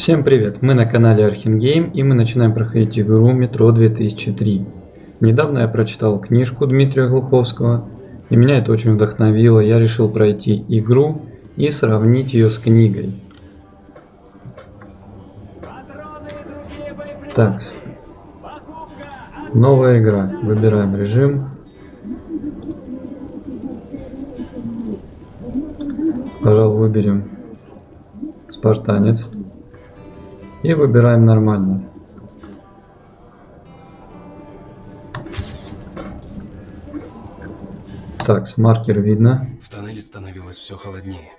Всем привет! Мы на канале Архимгейм и мы начинаем проходить игру Метро 2003. Недавно я прочитал книжку Дмитрия Глуховского, и меня это очень вдохновило. Я решил пройти игру и сравнить ее с книгой. Так, новая игра. Выбираем режим. Пожалуй, выберем спартанец. И выбираем нормально. Так, с маркер видно. В тоннеле становилось все холоднее.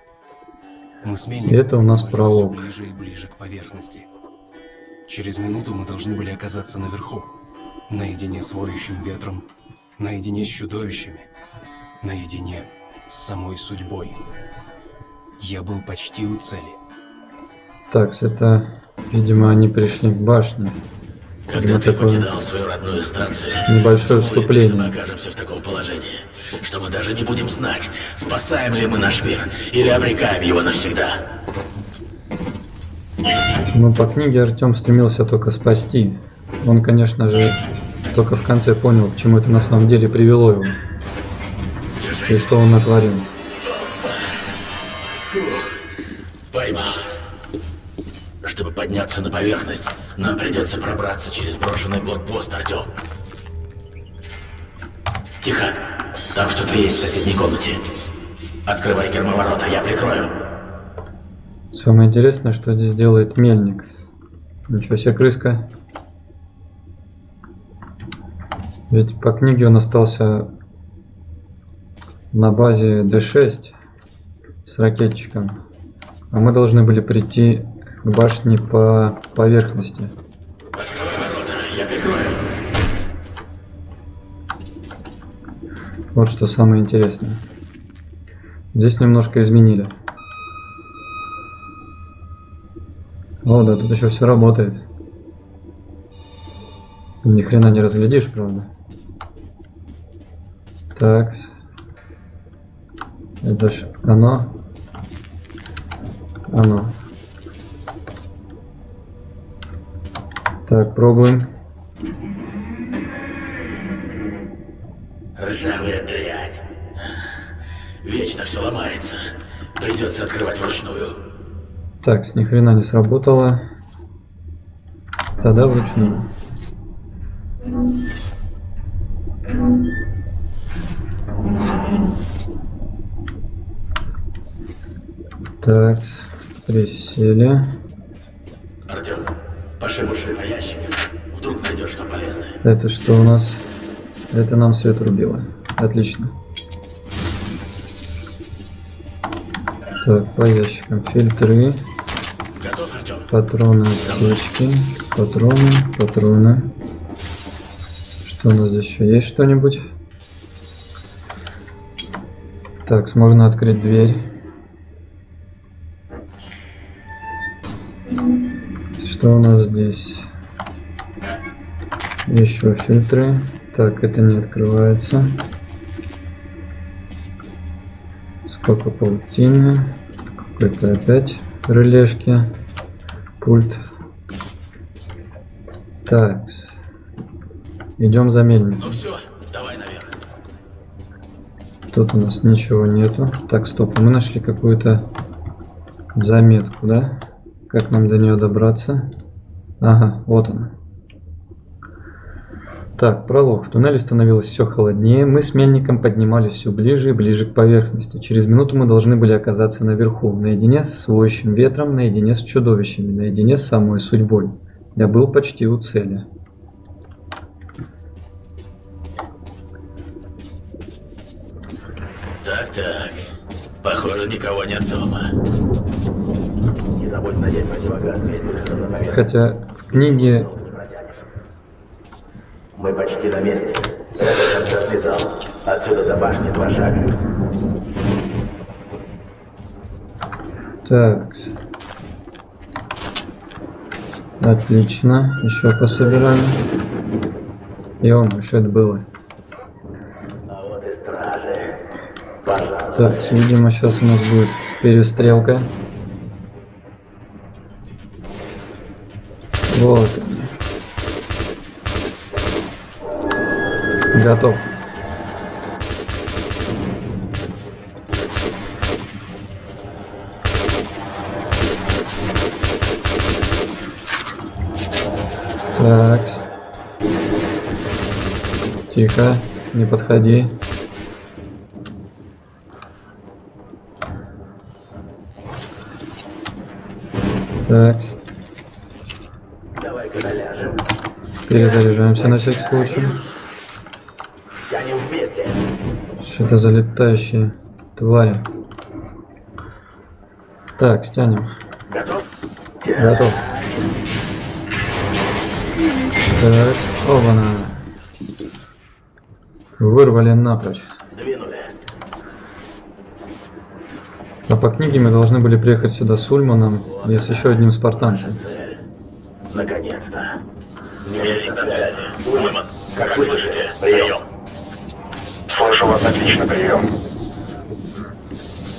Мы с И это у нас пролог. все ближе и ближе к поверхности. Через минуту мы должны были оказаться наверху, наедине с воющим ветром, наедине с чудовищами, наедине с самой судьбой. Я был почти у цели. Так, это, видимо, они пришли к башне. Когда ты покидал свою родную станцию, небольшое что мы вступление. окажемся в таком положении, что мы даже не будем знать, спасаем ли мы наш мир или обрекаем его навсегда. Ну, по книге Артем стремился только спасти. Он, конечно же, только в конце понял, к чему это на самом деле привело его. И что он натворил. Поймал. Чтобы подняться на поверхность, нам придется пробраться через брошенный блокпост, Артем. Тихо. Там что-то есть в соседней комнате. Открывай гермоворота, я прикрою. Самое интересное, что здесь делает мельник. Ничего себе, крыска. Ведь по книге он остался на базе D6 с ракетчиком. А мы должны были прийти к башне по поверхности. Открывай ворота, я прикрою. Вот что самое интересное. Здесь немножко изменили. О, да, тут еще все работает. Ни хрена не разглядишь, правда. Так. Это ж оно. Оно. Так, пробуем. Ржавая дрянь. Вечно все ломается. Придется открывать вручную. Так, ни хрена не сработало. Тогда вручную. Так, присели. Артем, пошибуши по ящикам. Вдруг найдешь что полезное. Это что у нас? Это нам свет рубило. Отлично. Так, по ящикам. Фильтры. Готов, Артем? Патроны, аптечки. Патроны. Что у нас здесь еще? Есть что-нибудь? Так, можно открыть дверь. Что у нас здесь? Еще фильтры. Так, это не открывается. Сколько паутины. Какой-то опять релешки. Пульт. Так. Идем за мельницей. Ну все, давай наверх. Тут у нас ничего нету. Так, стоп. Мы нашли какую-то заметку, да? Как нам до нее добраться? Ага, вот она. Так, пролог. В туннеле становилось все холоднее. Мы с мельником поднимались все ближе и ближе к поверхности. Через минуту мы должны были оказаться наверху, наедине с воющим ветром, наедине с чудовищами, наедине с самой судьбой. Я был почти у цели. Так. Похоже, никого нет дома. Не забудь надеть противогаз, если Хотя в книге... Мы почти на месте. Это концертный зал. Отсюда до башни 2 шага. Так. Отлично. Еще пособираем. Что это было? А вот и стражи. Пожалуйста. Так, видимо, сейчас у нас будет перестрелка. Вот они. Готов. Так. Тихо, не подходи. Так. Давай-ка наляжем. Перезаряжаемся на всякий случай. Тянем вместе. Что это за летающие твари? Так, стянем. Готов? Готов. Так, оба-на. Вырвали напрочь. Двинули. А по книге мы должны были приехать сюда с Ульманом и с еще одним спартанцем. Наконец-то. Мельник на связи. Ульман, как вы слышите? Прием. Слышу вас отлично, прием.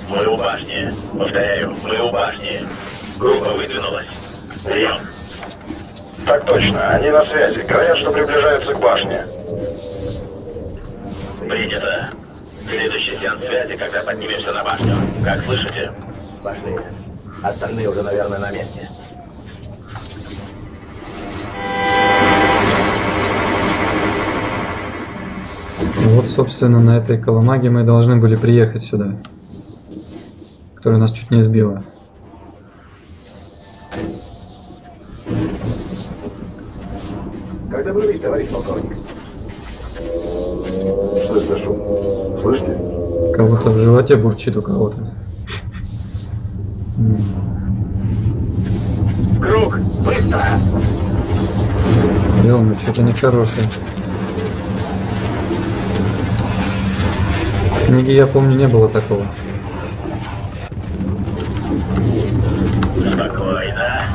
Мы у башни. Повторяю, мы у башни. Группа выдвинулась. Прием. Так точно, они на связи. Говорят, что приближаются к башне. Принято. Следующий сеанс связи, когда поднимемся на башню. Как слышите? Пошли. Остальные уже, наверное, на месте. Вот, собственно, на этой колымаге мы должны были приехать сюда, которая нас чуть не сбила. Когда вырвись, товарищ полковник? Что это за шум? Слышите? Кого-то в животе бурчит у кого-то. Круг! Быстро! Ё-моё, что-то нехорошее. В книге, я помню, не было такого. Спокойно.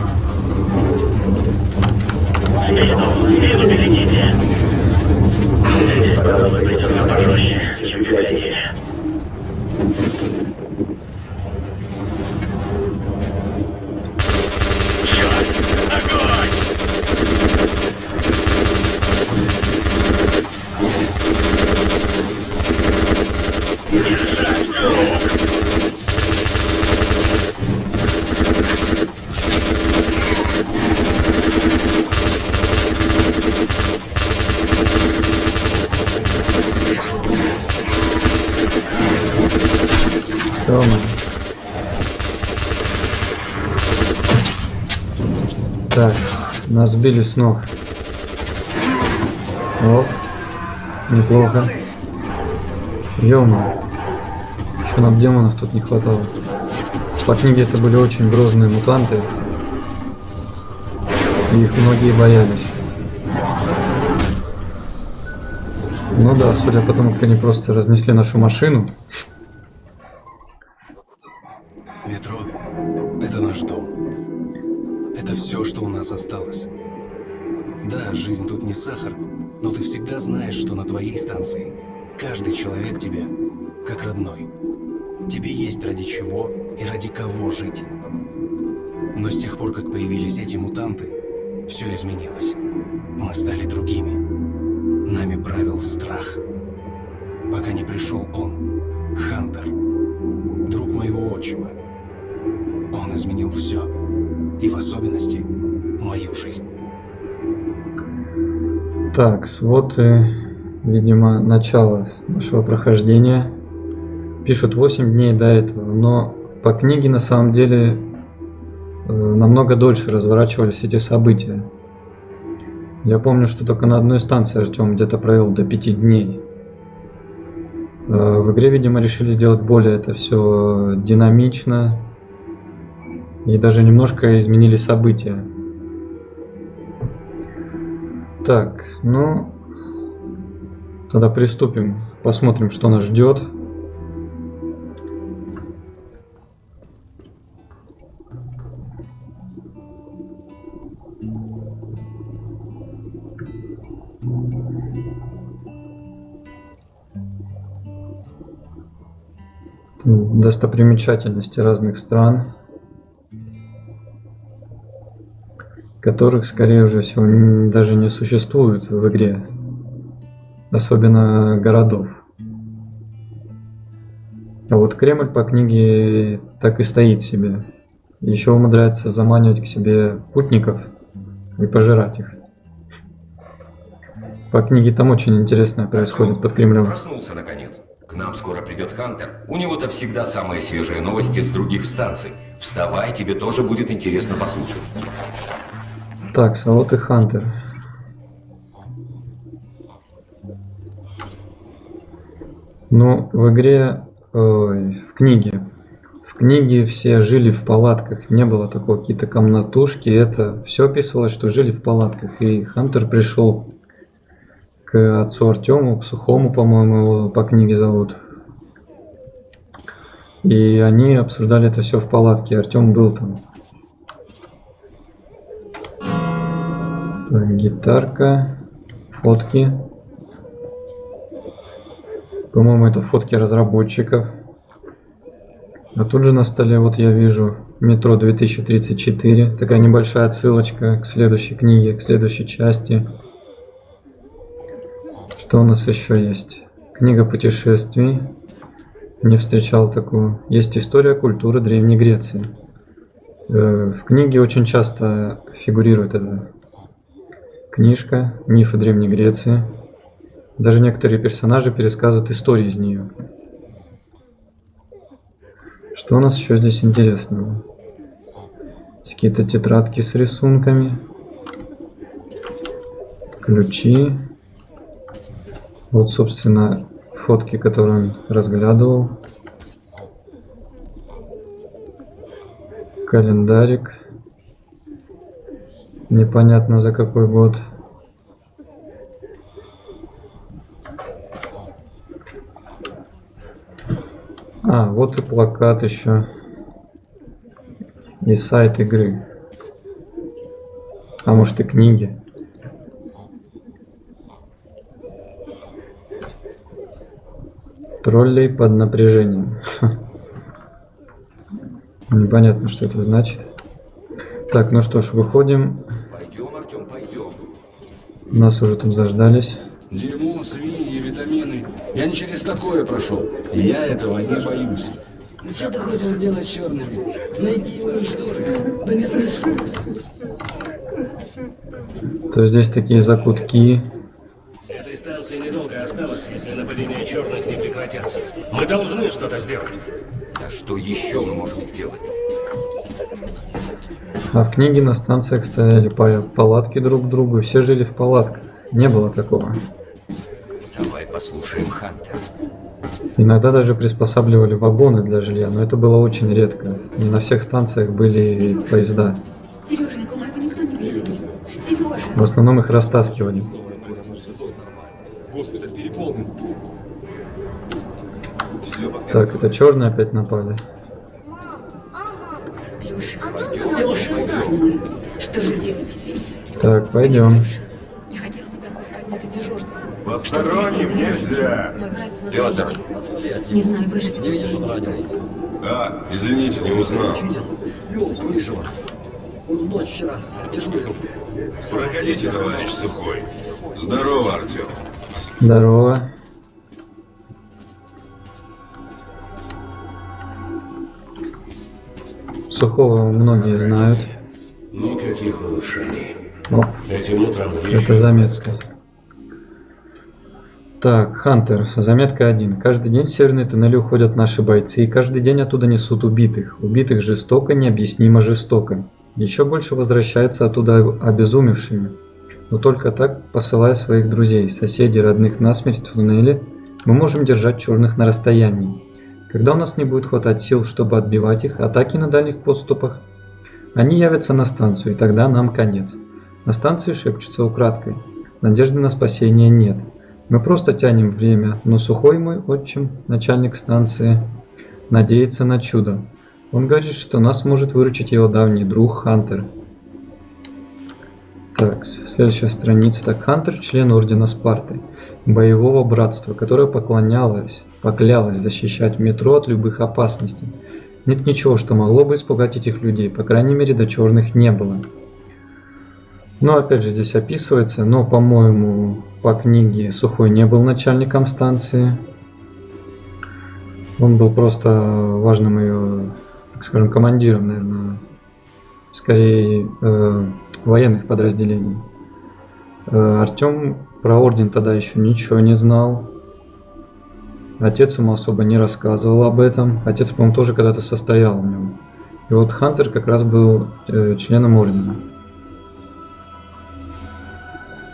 Спину берегите. Здесь, пожалуй, придется пожестче, чем впереди. Черт! Огонь! Держать круг! Ё-моё. Так, нас сбили с ног. Оп, неплохо. Ё-моё. Еще нам демонов тут не хватало. По книге это были очень грозные мутанты. И их многие боялись. Ну да, судя по тому, как они просто разнесли нашу машину. Метро — это наш дом. Это все, что у нас осталось. Да, жизнь тут не сахар, но ты всегда знаешь, что на твоей станции каждый человек тебе как родной. Тебе есть ради чего и ради кого жить. Но с тех пор, как появились эти мутанты, все изменилось. Мы стали другими. Нами правил страх. Пока не пришел он, Хантер, друг моего отчима. Он изменил все, и в особенности мою жизнь. Так, вот и, видимо, начало нашего прохождения. Пишут 8 дней до этого, но по книге на самом деле намного дольше разворачивались эти события. Я помню, что только на одной станции Артем где-то провел до 5 дней. В игре, видимо, решили сделать более это все динамично. И даже немножко изменили события. Так, ну, тогда приступим. Посмотрим, что нас ждет. Достопримечательности разных стран. которых, скорее всего, даже не существует в игре. Особенно городов. А вот Кремль по книге так и стоит себе. Еще умудряется заманивать к себе путников и пожирать их. По книге там очень интересное происходит под Кремлем. Проснулся наконец. К нам скоро придет Хантер. У него-то всегда самые свежие новости с других станций. Вставай, тебе тоже будет интересно послушать. Так, а вот и Хантер. Ну, в игре, в книге все жили в палатках, не было такого какие-то комнатушки, это все описывалось, что жили в палатках. И Хантер пришел к отцу Артему, к Сухому, по-моему, его по книге зовут. И они обсуждали это все в палатке, Артем был там. Так, гитарка, фотки. По-моему, это фотки разработчиков. А тут же на столе вот я вижу Метро 2034. Такая небольшая отсылочка к следующей книге, к следующей части. Что у нас еще есть? Книга путешествий. Не встречал такую. Есть история культуры Древней Греции. В книге очень часто фигурирует эта книжка «Мифы Древней Греции». Даже некоторые персонажи пересказывают истории из нее. Что у нас еще здесь интересного? Есть какие-то тетрадки с рисунками. Ключи. Вот, собственно, фотки, которые он разглядывал. Календарик. Непонятно за какой год. А, вот и плакат еще. И сайт игры. А может и книги. Троллей под напряжением. Непонятно, что это значит. Так, ну что ж, выходим. Пойдем, Артем, пойдем. Нас уже тут заждались. Дерьмо, свиньи, витамины. Я не через такое прошел. Я этого не боюсь. Ну что ты хочешь сделать с черными? Найти и уничтожить? Да не смешно. То здесь такие закутки. Этой станции недолго осталось, если нападения черных не прекратятся. Мы должны что-то сделать. Да что еще мы можем сделать? А в книге на станциях стояли палатки друг к другу, и все жили в палатках. Не было такого. Давай послушаем Хантера. Иногда даже приспосабливали вагоны для жилья, но это было очень редко. Не на всех станциях были поезда. Сереженьку моего никто не видел. Сережа! В основном их растаскивали. Госпиталь переполнен. Все пока. Так, это черные опять напали. Леша, Леша, родной, что же делать теперь? Так, пойдем. Не хотел тебя отпускать на это дежурство. Посторонним нельзя. Мой братец на Пётр. фронте. Не знаю, выживет. Не видишь, он раненый? Да, извините, не узнал. Лёвку Рыжего. Он ночь вчера дежурил. Проходите, товарищ Сухой. Здорово, Артем. Здорово. Сухого многие знают. Никаких улучшений. О, Этим утром это еще... заметка. Так, Хантер, заметка 1. Каждый день в северные туннели уходят наши бойцы, и каждый день оттуда несут убитых. Убитых жестоко, необъяснимо жестоко. Еще больше возвращаются оттуда обезумевшими. Но только так, посылая своих друзей, соседей, родных насмерть в туннеле, мы можем держать черных на расстоянии. Когда у нас не будет хватать сил, чтобы отбивать их атаки на дальних подступах, они явятся на станцию, и тогда нам конец. На станции шепчутся украдкой. Надежды на спасение нет. Мы просто тянем время, но Сухой, мой отчим, начальник станции, надеется на чудо. Он говорит, что нас может выручить его давний друг Хантер. Так, следующая страница. Так, Хантер – член Ордена Спарты, боевого братства, которое поклялось защищать метро от любых опасностей. Нет ничего, что могло бы испугать этих людей, по крайней мере, до черных не было. Но опять же здесь описывается, но, по-моему, по книге Сухой не был начальником станции. Он был просто важным ее, так скажем, командиром, наверное, скорее военных подразделений. Артем про орден тогда еще ничего не знал. Отец ему особо не рассказывал об этом. Отец, по-моему, тоже когда-то состоял в нем. И вот Хантер как раз был членом ордена.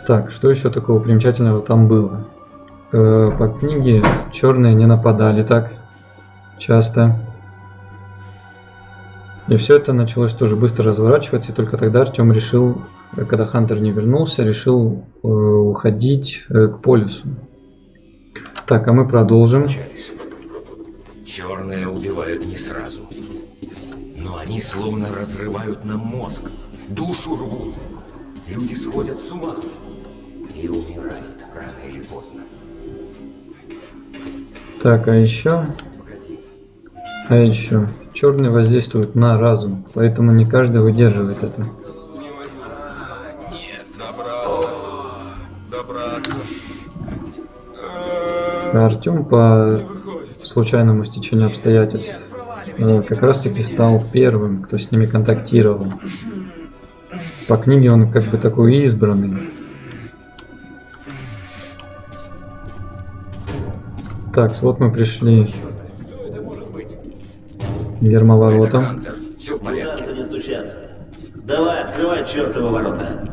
Так, что еще такого примечательного там было? По книге черные не нападали так часто. И все это началось тоже быстро разворачиваться, и только тогда Артем решил, когда Хантер не вернулся, решил уходить к полюсу. Так, а мы продолжим. Черные убивают не сразу. Но они словно разрывают нам мозг, душу рвут. Люди сходят с ума и умирают рано или поздно. Так, а еще черные воздействуют на разум, поэтому не каждый выдерживает это. Нет. Добраться. А Артем по случайному стечению обстоятельств как раз таки стал первым, кто с ними контактировал. По книге он как бы такой избранный. Так, вот мы пришли к гермоворотам. Все в порядке. Куда не стучаться? Давай, открывай чертовы ворота.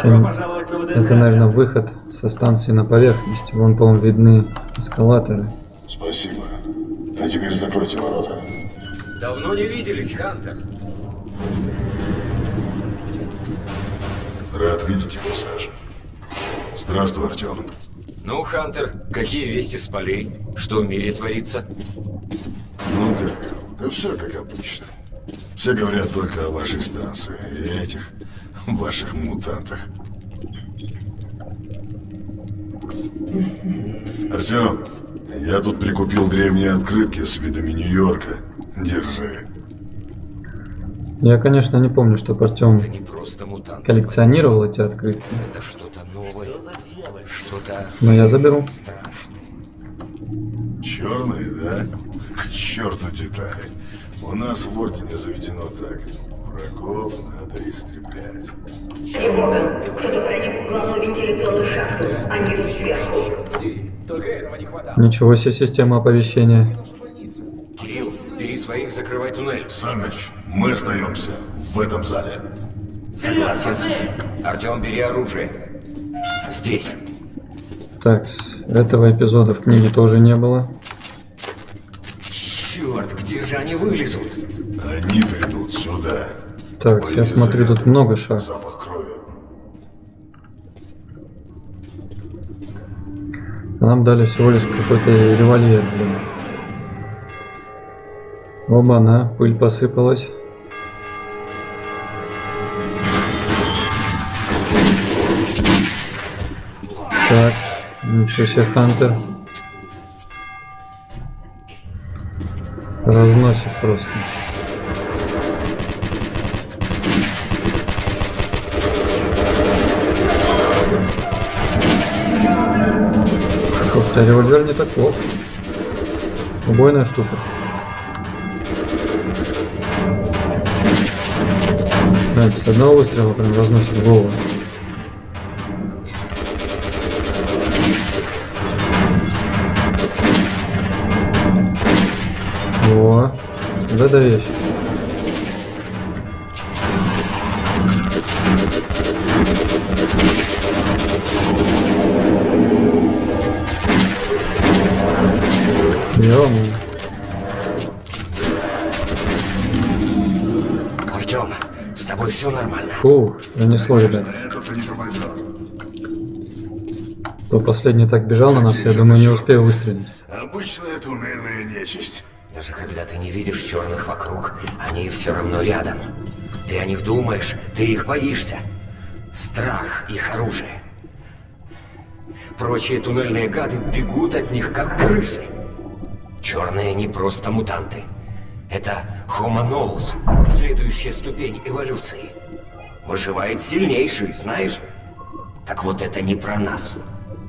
Добро пожаловать на ВДНХ. Это, наверное, выход со станции на поверхность. Вон, по-моему, видны эскалаторы. Спасибо. А теперь закройте ворота. Давно не виделись, Хантер. Рад видеть тебя, Саша. Здравствуй, Артем. Ну, Хантер, какие вести с полей? Что в мире творится? Ну как? Да все как обычно. Все говорят только о вашей станции и этих ваших мутантах. Артем, я тут прикупил древние открытки с видами Нью-Йорка. Держи. Я, конечно, не помню, что Артем Это не просто мутант. коллекционировал эти открытки, Это что-то новое. Что-то но я заберу. страшное. Черные, да? К черту детали. У нас в Ордене заведено так. Врагов надо истреблять. Тревога. Кто-то проник в главную вентиляционную шахту. Они идут сверху. Ничего себе система оповещения. Кирилл, бери своих, закрывай туннель. Саныч, мы остаемся в этом зале. Согласен. Артем, бери оружие. Здесь. Так, этого эпизода в книге тоже не было. Черт, где же они вылезут? Они придут сюда. Так, я смотрю, тут много шахт. Запах крови. А нам дали всего лишь какой-то револьвер, блин. Оба-на, пыль посыпалась. Так, ничего себе, Хантер. Разносит просто. Слушай, а револьвер не так плохо. Убойная штука. Знаете, с одного выстрела прям разносит голову. О, вот это вещь. Артем, с тобой все нормально? Фух, пронесло, ребят. Кто последний так бежал на нас, я думаю, не успею выстрелить. Обычная туннельная нечисть. Даже когда ты не видишь черных вокруг, они все равно рядом. Ты о них думаешь, ты их боишься. Страх — их оружие. Прочие туннельные гады бегут от них, как крысы. Черные не просто мутанты. Это Homo novus, следующая ступень эволюции. Выживает сильнейший, знаешь? Так вот это не про нас.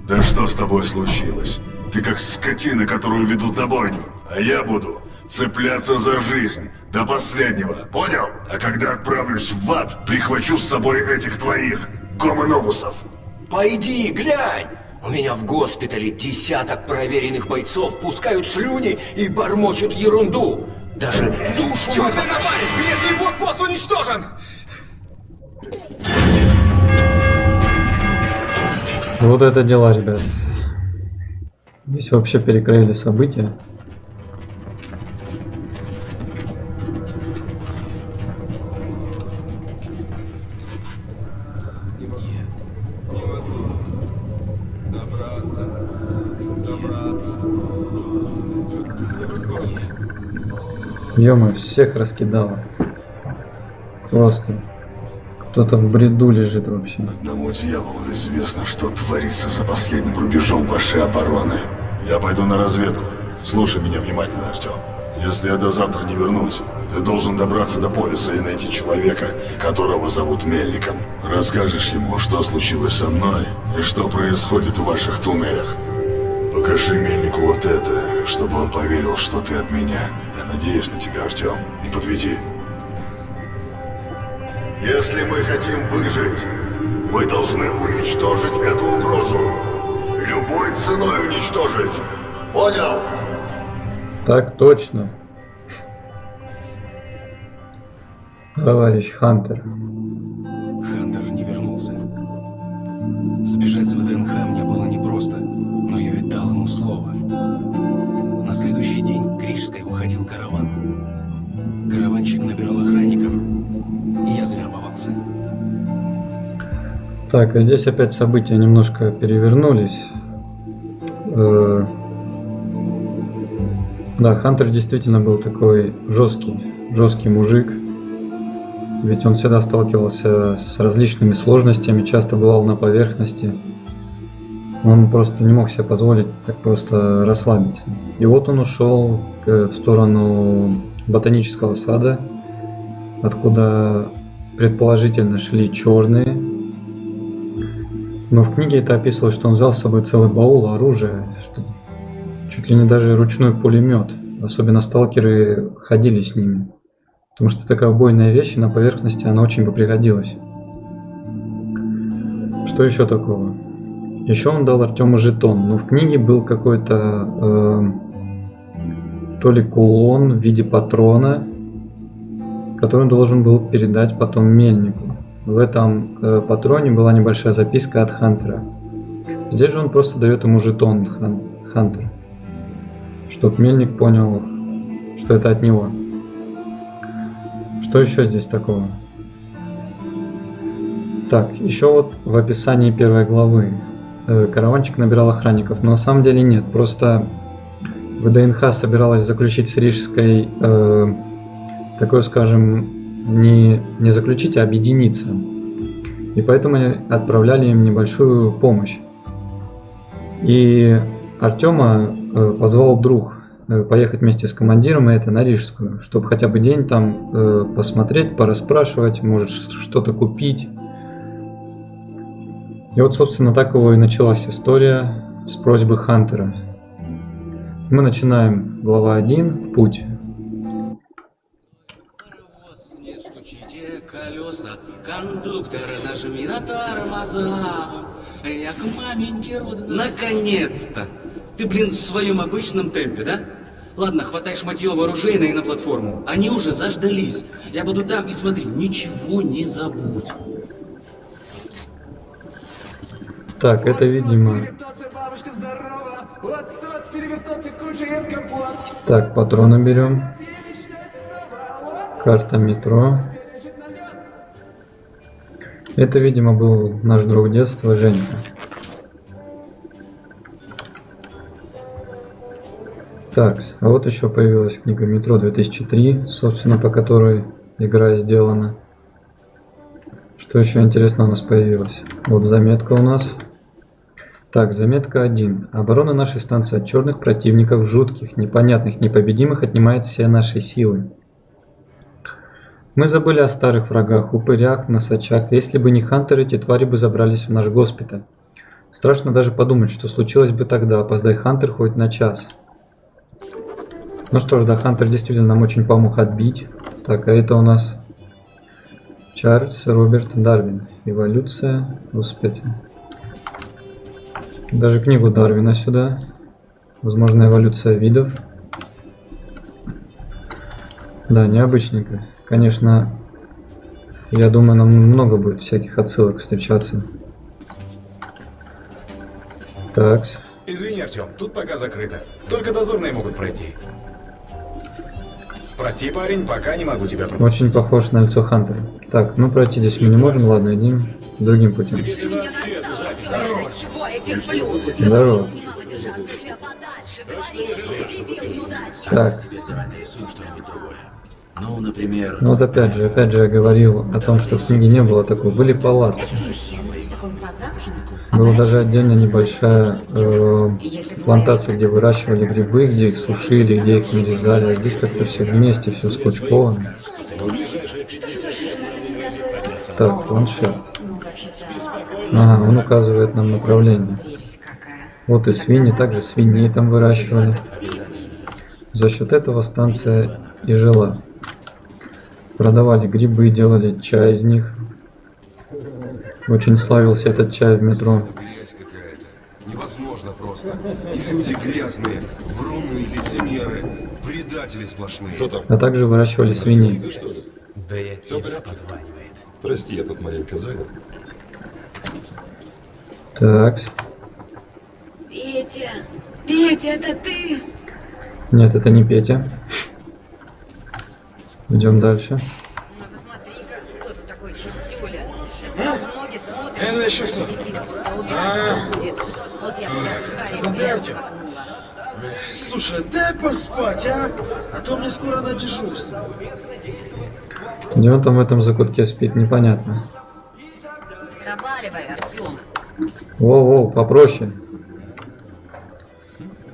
Да что с тобой случилось? Ты как скотина, которую ведут на бойню. А я буду цепляться за жизнь до последнего, понял? А когда отправлюсь в ад, прихвачу с собой этих твоих гомоновусов. Пойди, глянь! У меня в госпитале десяток проверенных бойцов пускают слюни и бормочут ерунду. Даже душу... Черный товарищ! Внешний блокпост уничтожен! Вот это дела, ребят. Здесь вообще перекроили события. Ё-моё, всех раскидало. Просто кто-то в бреду лежит вообще. Одному дьяволу известно, что творится за последним рубежом вашей обороны. Я пойду на разведку. Слушай меня внимательно, Артем. Если я до завтра не вернусь, ты должен добраться до полиса и найти человека, которого зовут Мельником. Расскажешь ему, что случилось со мной и что происходит в ваших туннелях. Покажи Мельнику вот это, чтобы он поверил, что ты от меня. Я надеюсь на тебя, Артем. Не подведи. Если мы хотим выжить, мы должны уничтожить эту угрозу. Любой ценой уничтожить. Понял? Так точно. Товарищ Хантер. Хантер не вернулся. Сбежать с ВДНХ мне было непросто, но я ведь дал ему слово. На следующий день к Рижской уходил караван. Караванщик набирал охранников, и я завербовался. Так, а здесь опять события немножко перевернулись. Да, Хантер действительно был такой жесткий мужик. Ведь он всегда сталкивался с различными сложностями, часто бывал на поверхности. Он просто не мог себе позволить так просто расслабиться. И вот он ушел в сторону ботанического сада, откуда предположительно шли черные. Но в книге это описывалось, что он взял с собой целый баул оружия, что чуть ли не даже ручной пулемет. Особенно сталкеры ходили с ними. Потому что такая убойная вещь, и на поверхности она очень бы пригодилась. Что еще такого? Еще он дал Артему жетон. Но в книге был какой-то то ли кулон в виде патрона, который он должен был передать потом Мельнику. В этом патроне была небольшая записка от Хантера. Здесь же он просто дает ему жетон Хантера, чтобы Мельник понял, что это от него. Что еще здесь такого? Так, еще вот в описании первой главы караванчик набирал охранников, но на самом деле нет, просто ВДНХ собиралась заключить с Рижской такое, скажем, не заключить, а объединиться. И поэтому отправляли им небольшую помощь. И Артема позвал друг поехать вместе с командиром и это на Рижскую, чтобы хотя бы день там посмотреть, порасспрашивать, может что-то купить. И вот, собственно, так его и началась история с просьбы Хантера. Мы начинаем глава 1 в путь. Не стучите колеса, кондуктор, нажми на тормоза. Я к маменьке родной. Наконец-то! Ты, блин, в своем обычном темпе, да? Ладно, хватай шматье вооружейное и на платформу. Они уже заждались. Я буду там и смотри, ничего не забудь. Так, это, видимо... Так, патроны берем. Карта метро. Это, видимо, был наш друг детства, Женька. Так, а вот еще появилась книга «Метро 2003», собственно, по которой игра сделана. Что еще интересно у нас появилось? Вот заметка у нас. Так, заметка 1. Оборона нашей станции от черных противников, жутких, непонятных, непобедимых, отнимает все наши силы. Мы забыли о старых врагах, упырях, носачах. Если бы не хантеры, эти твари бы забрались в наш госпиталь. Страшно даже подумать, что случилось бы тогда, опоздай хантер хоть на час. Ну что ж, да, хантер действительно нам очень помог отбить. Так, а это у нас Чарльз Роберт Дарвин. Эволюция. Господи. Даже книгу Дарвина сюда. Возможно, эволюция видов. Да, необычненько. Конечно, я думаю, нам много будет всяких отсылок встречаться. Так. Извини, Артем, тут пока закрыто. Только дозорные могут пройти. Прости, парень, пока не могу тебя пропустить. Очень похож на лицо Хантера. Так, ну пройти здесь мы не можем. Ладно, идем другим путем. Здорово. Так. Ну, например... Ну вот опять же я говорил о том, что в книге не было такого. Были палатки. Была даже отдельно небольшая плантация, где выращивали грибы, где их сушили, где их нарезали. А здесь как-то все вместе, все скучковано. Так, планшет. Ага, он указывает нам направление. Вот и свиньи, также свиней там выращивали. За счет этого станция и жила. Продавали грибы, делали чай из них. Очень славился этот чай в метро. Грязь какая-то. Невозможно просто. И люди грязные, вруны, лицемеры, предатели сплошные. Кто там? А также выращивали свиней. Да я тебя подванивает. Прости, я тут маленько занят. Так. Петя! Петя, это ты? Нет, это не Петя. Идем дальше. Ну посмотри-ка, кто тут такой чистюля. Это ноги смотрят. Это еще кто? Вот я вся Харри закнула. Слушай, дай поспать, а то мне скоро на дежурство. Где он там в этом закутке спит, непонятно. Проваливай, Артем. Воу-воу, попроще.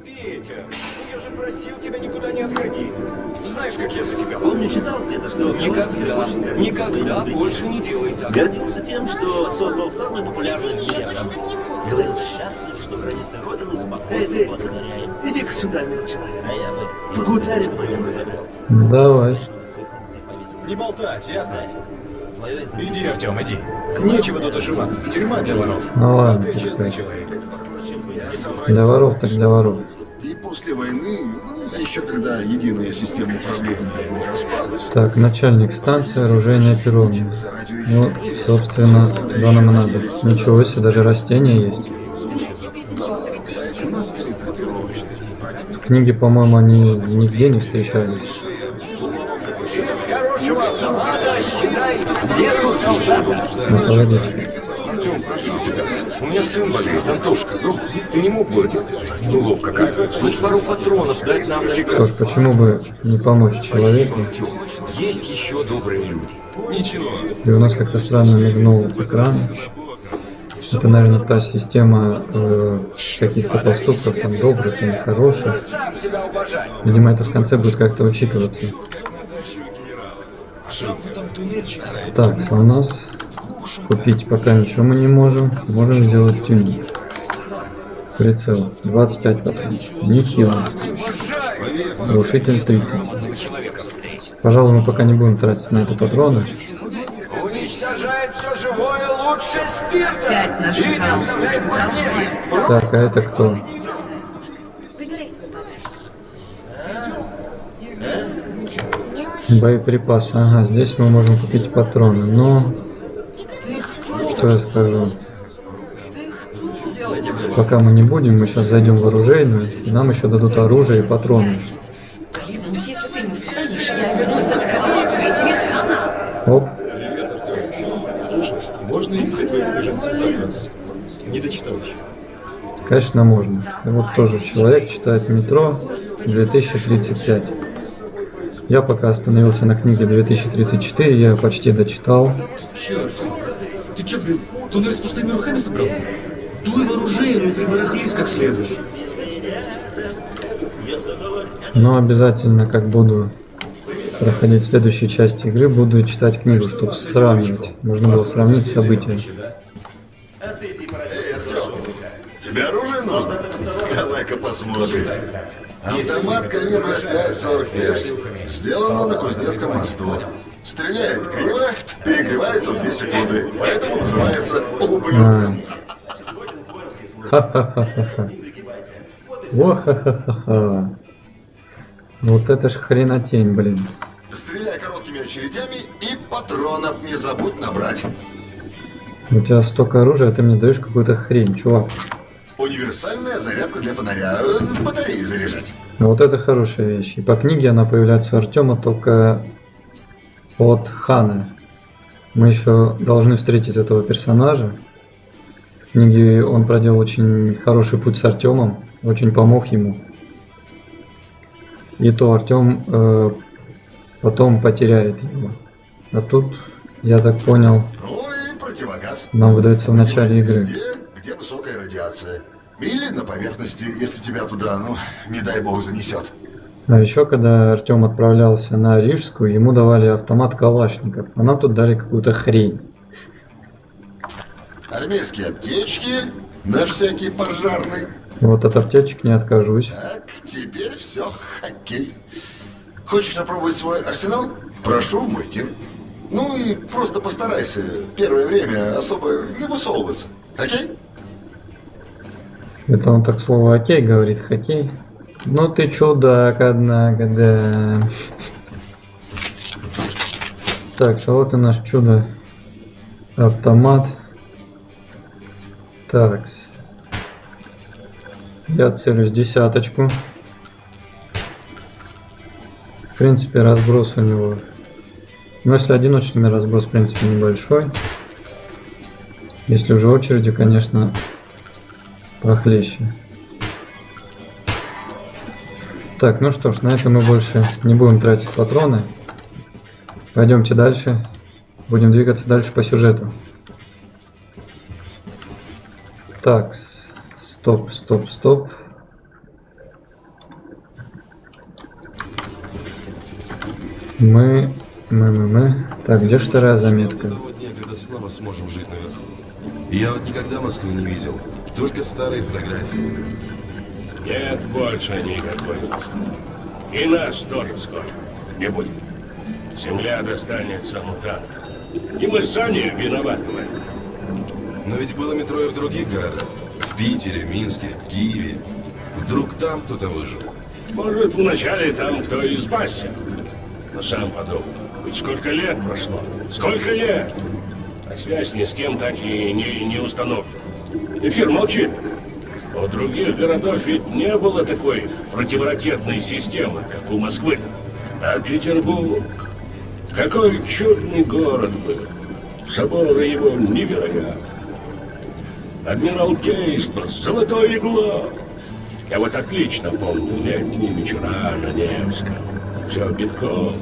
Петя, я же просил тебя никуда не отходить. Знаешь, как я за тебя помню, читал где-то, что никогда больше не делай так. Гордится тем, что создал самый популярный метод. Говорил, счастлив, что границы Родины спокойны благодаря им. Иди-ка сюда, мил человек. А я бы погутарим моем изобрел. Давай. Не болтать, ясно? Твое Иди, Артем, иди. Нечего тут ошибаться. Тюрьма для воров. Ну ладно, Ты честный пускай. человек. Для воров так для воров. И после войны, еще когда единая система управления не распалась, Так, начальник станции, оружейная пирония. Ну, собственно, да нам и надо. Ничего себе, даже растения есть. Книги, по-моему, они нигде не встречались. Из хорошего автомата, считай, нету солдата. Ну, погодите. Артем, прошу тебя. У меня сын болеет, Антошка. Ну, ты не мог бы неловко как-то. Хоть пару патронов дать нам на Что ж, лекарство. почему бы не помочь человеку? Есть еще добрые люди. Ничего. И у нас как-то странно мигнул экран. Это, наверное, та система каких-то поступков, там, добрых и нехороших. Видимо, это в конце будет как-то учитываться. Так, а у нас купить пока ничего мы не можем. Можем сделать тюнинг. Прицел 25 патронов. Нехило. Глушитель 30. Пожалуй, мы пока не будем тратить на это патроны. Уничтожает все живое лучше спирта. Опять наш И не хаос. оставляет магнит. Так, а это кто? Выбирай свой подарок. Боеприпасы. Ага, здесь мы можем купить патроны. Но что я скажу? Пока мы не будем, мы сейчас зайдем в оружейную, и нам еще дадут оружие и патроны. Клянусь, если ты не встанешь, я вернусь со сковородкой, и тебе хана. Оп. Можно ехать твоему беженцу завтра? Не дочитал еще. Конечно, можно. И вот тоже человек читает метро 2035. Я пока остановился на книге 2034, я ее почти дочитал. Черт, ты чё, блин, туннель с пустыми руками собрался? Дуй в оружейную и прибарахлись как следует. Но обязательно, как буду проходить следующие части игры, буду читать книгу, чтобы сравнивать. Можно было сравнить события. Тебе оружие нужно? Давай-ка посмотрим. Автомат калибра 5,45. Сделано на Кузнецком мосту. Стреляет криво, перекрывается в 2 секунды. Поэтому называется ублюдком. Ха-ха-ха-ха-ха. Во-ха-ха-ха-ха. Вот это ж хренотень, блин. Стреляй короткими очередями и патронов не забудь набрать. У тебя столько оружия, а ты мне даешь какую-то хрень, чувак. Универсальная зарядка для фонаря. Батареи заряжать. Ну, вот это хорошая вещь. И по книге она появляется у Артема только от Хана. Мы еще должны встретить этого персонажа. В книге он проделал очень хороший путь с Артемом, очень помог ему. И то Артем потом потеряет его. А тут, я так понял, Ну и противогаз. нам выдается в начале игры. Везде, где высокая радиация. Или на поверхности, если тебя туда, ну, не дай бог, занесет. А еще, когда Артем отправлялся на Рижскую, ему давали автомат Калашников, а нам тут дали какую-то хрень. Армейские аптечки на всякий пожарный. Вот от аптечек не откажусь. Так, теперь все, хоккей. Хочешь опробовать свой арсенал? Прошу в мой тир. Ну и просто постарайся первое время особо не высовываться. Окей? Это он так слово «окей» говорит, хоккей. Ну ты чудак, однако, да. Так, а вот и наш чудо автомат. Такс. Я целюсь десяточку. В принципе, разброс у него. Ну, если одиночный разброс, в принципе, небольшой. Если уже очередью, конечно, похлеще. Так, ну что ж, на этом мы больше не будем тратить патроны. Пойдемте дальше. Будем двигаться дальше по сюжету. Так, стоп, стоп, стоп. Мы. Так, где ж вторая заметка? Того дня, когда снова сможем жить наверху. Я вот никогда Москву не видел. Только старые фотографии. Нет больше никакой Москвы. И нас тоже скоро не будет. Земля достанется мутантам. И мы сами виноваты в этом. Но ведь было метро и в других городах. В Питере, Минске, в Киеве. Вдруг там кто-то выжил. Может, вначале там кто и спасся. Но сам подумал, ведь сколько лет прошло? Сколько лет? А связь ни с кем так и не установлена. Эфир молчит. У других городов ведь не было такой противоракетной системы, как у Москвы. А Петербург... Какой чудный город был. Соборы его невероятны. Адмиралтейство, золотое игло. Я вот отлично помню летние вечера на Невском. Все битком.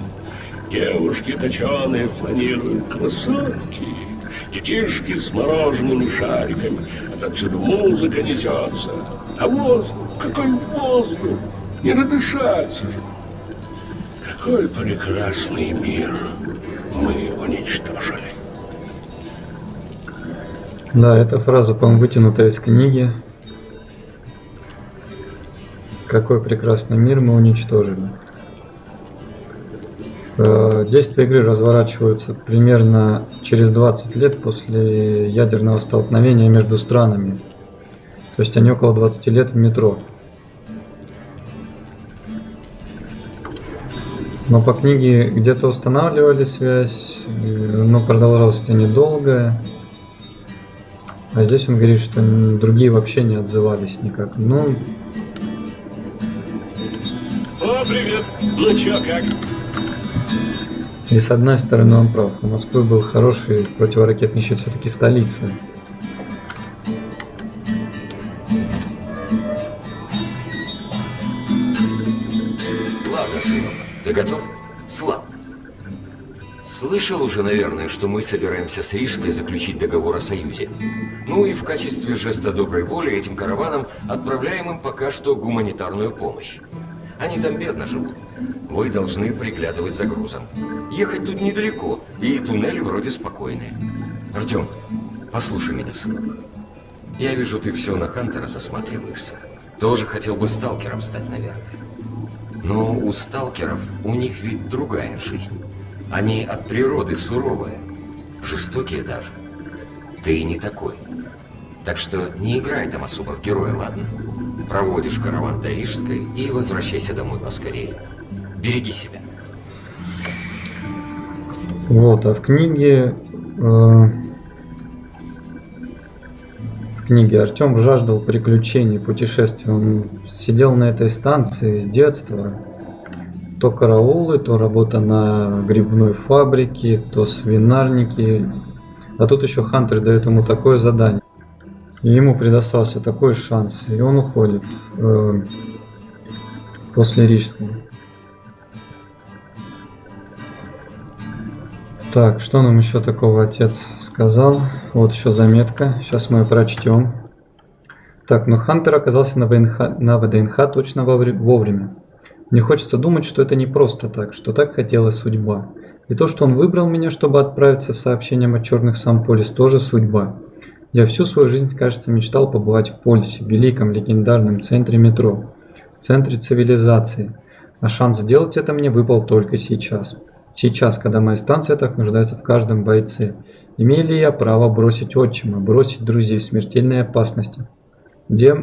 Девушки точеные фланируют, красотки. Детишки с морожеными шариками. Отсюда музыка несется. А воздух, какой воздух! Не надышаться же. Какой прекрасный мир мы уничтожили. Да, эта фраза, по-моему, вытянута из книги. Какой прекрасный мир мы уничтожили. Действия игры разворачиваются примерно через 20 лет после ядерного столкновения между странами. То есть они около 20 лет в метро. Но по книге где-то устанавливали связь, но продолжалось это недолго. А здесь он говорит, что другие вообще не отзывались никак. Ну... О, привет! Ну чё, как? И с одной стороны он прав. У Москвы был хороший противоракетный щит, все-таки столица. Ладно, сынок, ты готов? Слав. Слышал уже, наверное, что мы собираемся с Рижской заключить договор о союзе. Ну и в качестве жеста доброй воли этим караванам отправляем им пока что гуманитарную помощь. Они там бедно живут. Вы должны приглядывать за грузом. Ехать тут недалеко, и туннели вроде спокойные. Артем, послушай меня, сынок. Я вижу, ты все на Хантера засматриваешься. Тоже хотел бы сталкером стать, наверное. Но у сталкеров, у них ведь другая жизнь. Они от природы суровые, жестокие даже. Ты не такой. Так что не играй там особо в героя, ладно? Проводишь караван до Рижской и возвращайся домой поскорее. Береги себя. Вот, а в книге Артем жаждал приключений, путешествий. Он сидел на этой станции с детства. То караулы, то работа на грибной фабрике, то свинарники. А тут еще Хантер дает ему такое задание. И ему предоставился такой шанс. И он уходит после Рижской. Так, что нам еще такого отец сказал? Вот еще заметка. Сейчас мы ее прочтем. Так, но Хантер оказался на ВДНХ точно вовремя. Мне хочется думать, что это не просто так, что так хотела судьба. И то, что он выбрал меня, чтобы отправиться с сообщением о черных Самполис, тоже судьба. Я всю свою жизнь, кажется, мечтал побывать в Полисе, великом легендарном центре метро, центре цивилизации. А шанс сделать это мне выпал только сейчас. Сейчас, когда моя станция так нуждается в каждом бойце. Имею ли я право бросить отчима, бросить друзей в смертельной опасности? Где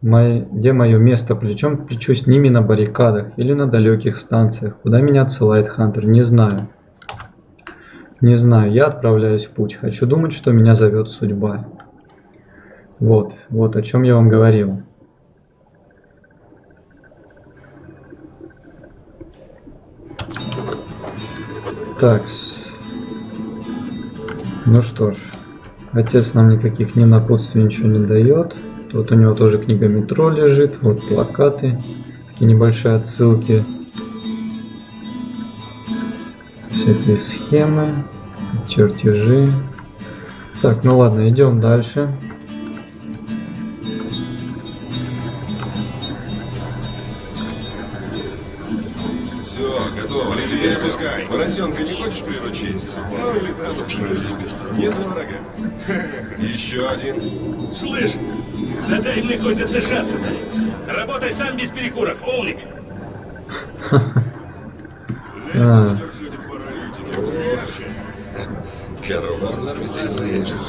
мое место плечом к плечу с ними на баррикадах или на далеких станциях? Куда меня отсылает Хантер? Не знаю. Не знаю, я отправляюсь в путь. Хочу думать, что меня зовет судьба. Вот о чем я вам говорил. Так. Ну что ж. Отец нам никаких ни напутствий, ничего не дает. Тут у него тоже книга метро лежит. Вот плакаты. Такие небольшие отсылки. Всякие схемы. Чертежи. Так, ну ладно, идем дальше. Все, готово. Теперь пускай. Поросенка не хочешь приручить? Ну или там спину себе сам. Нет врага. Еще один. Слышь, да дай мне хоть отдышаться-то. Работай сам без перекуров, умник. Караван, присоединяешься.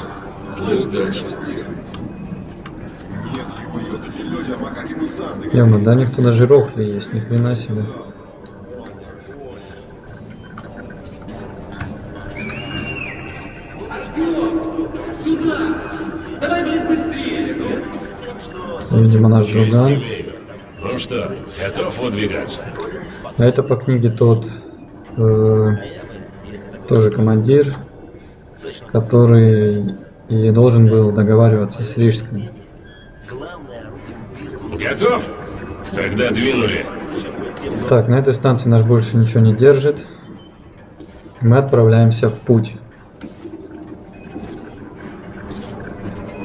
Слышь, дача. Яма, да, никто даже рохли есть, ни хрена себе. Сюда! Давай, блин, быстрее! Видимо, наш друган. Ну что, готов выдвигаться? А это по книге тот тоже командир, который и должен был договариваться с Рижской. Готов? Тогда двинули. Так, на этой станции нас больше ничего не держит. Мы отправляемся в путь.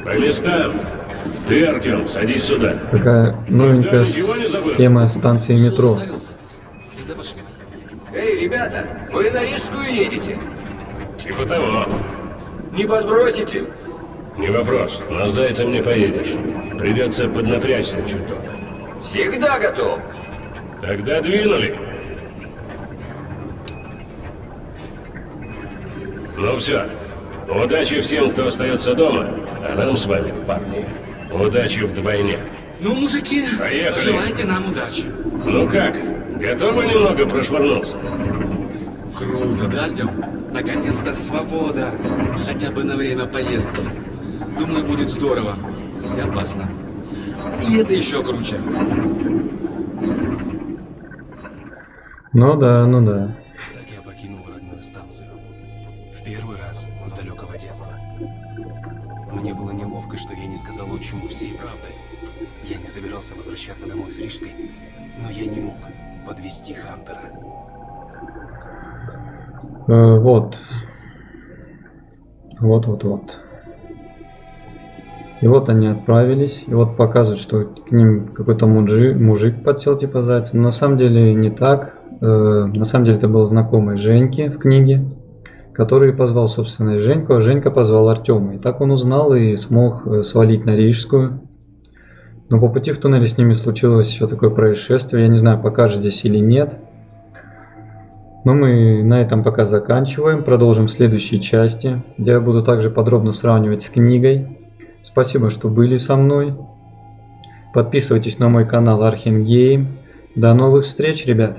По местам. Ты, Артем, садись сюда. Такая новенькая схема станции метро. Эй, ребята, вы на Рижскую едете? Типа того. Не подбросите? Не вопрос, но с зайцем не поедешь. Придется поднапрячься чуток. Всегда готов. Тогда двинули. Ну все. Удачи всем, кто остается дома. А нам с вами, парни, удачи вдвойне. Ну, мужики, поехали. Желайте нам удачи. Ну как, готовы немного прошвырнуться? Круто, да, Артем? Наконец-то свобода. Хотя бы на время поездки. Думаю, будет здорово. И опасно. И это еще круче. Ну да, ну да. Так я покинул родную станцию. В первый раз с далекого детства. Мне было неловко, что я не сказал отчиму всей правды. Я не собирался возвращаться домой с Рижской, но я не мог подвести Хантера. Вот. И вот они отправились. И вот показывают, что к ним какой-то мужик подсел типа зайцем. Но на самом деле не так. На самом деле это был знакомый Женьки в книге, который позвал, собственно, Женьку, а Женька позвал Артема. И так он узнал и смог свалить на Рижскую. Но по пути в туннеле с ними случилось еще такое происшествие. Я не знаю, покажет здесь или нет. Но мы на этом пока заканчиваем. Продолжим в следующей части, где я буду также подробно сравнивать с книгой. Спасибо, что были со мной. Подписывайтесь на мой канал Архенгейм. До новых встреч, ребят!